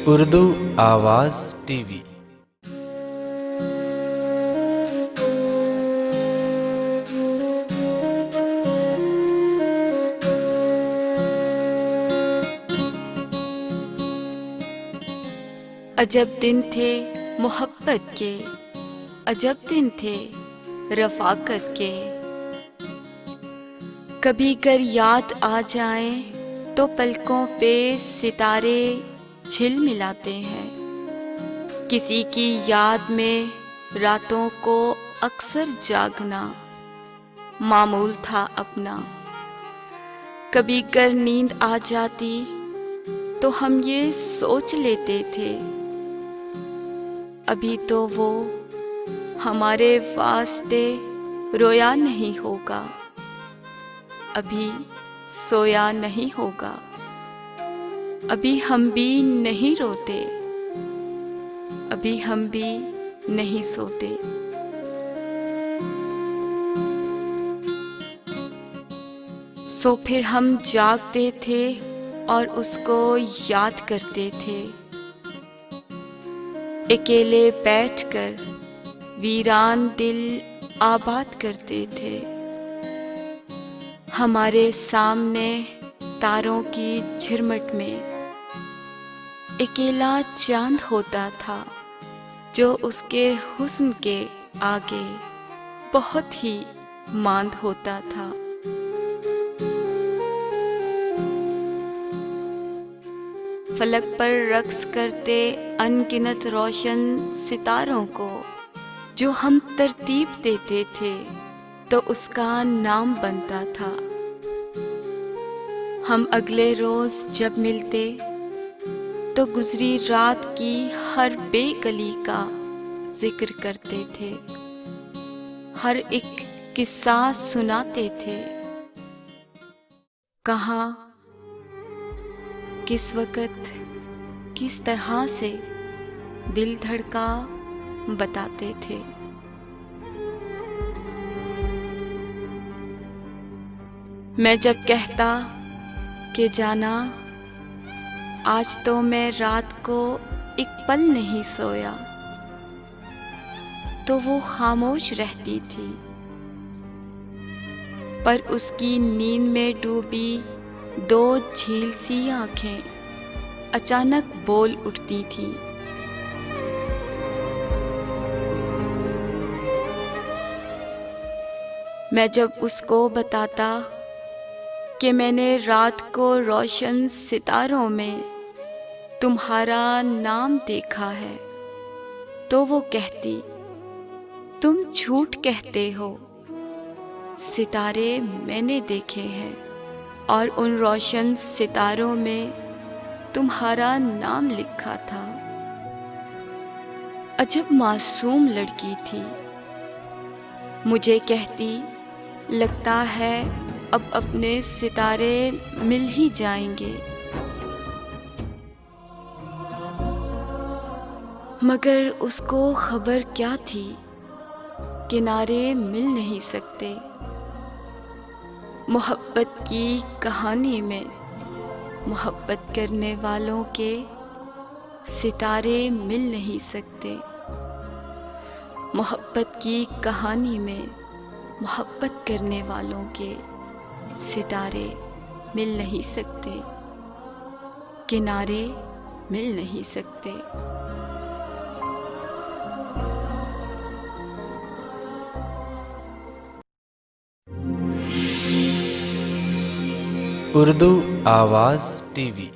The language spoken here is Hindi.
उर्दू आवाज़ टीवी। अजब दिन थे मोहब्बत के, अजब दिन थे रफ़ाकत के। कभी गर याद आ जाए तो पलकों पे सितारे झिलमिलाते हैं। किसी की याद में रातों को अक्सर जागना मामूल था अपना। कभी गर नींद आ जाती तो हम ये सोच लेते थे, अभी तो वो हमारे वास्ते रोया नहीं होगा, अभी सोया नहीं होगा। अभी हम भी नहीं रोते, अभी हम भी नहीं सोते। सो फिर हम जागते थे और उसको याद करते थे। अकेले बैठकर वीरान दिल आबाद करते थे। हमारे सामने तारों की झिरमट में अकेला चांद होता था, जो उसके हुस्न के आगे बहुत ही मांद होता था। फलक पर रक्स करते अनगिनत रोशन सितारों को जो हम तरतीब देते थे तो उसका नाम बनता था। हम अगले रोज जब मिलते तो गुजरी रात की हर बेकली का जिक्र करते थे, हर एक किस्सा सुनाते थे। कहाँ, किस वक़्त, किस तरह से दिल धड़का बताते थे। मैं जब कहता कि जाना आज तो मैं रात को एक पल नहीं सोया, तो वो खामोश रहती थी, पर उसकी नींद में डूबी दो झील सी आंखें अचानक बोल उठती थी। मैं जब उसको बताता कि मैंने रात को रोशन सितारों में तुम्हारा नाम देखा है, तो वो कहती, तुम झूठ कहते हो, सितारे मैंने देखे हैं और उन रोशन सितारों में तुम्हारा नाम लिखा था। अजब मासूम लड़की थी। मुझे कहती, लगता है अब अपने सितारे मिल ही जाएंगे। मगर उसको खबर क्या थी, किनारे मिल नहीं सकते। मोहब्बत की कहानी में मोहब्बत करने वालों के सितारे मिल नहीं सकते। मोहब्बत की कहानी में मोहब्बत करने वालों के सितारे मिल नहीं सकते, किनारे मिल नहीं सकते। उर्दू आवाज़ टीवी।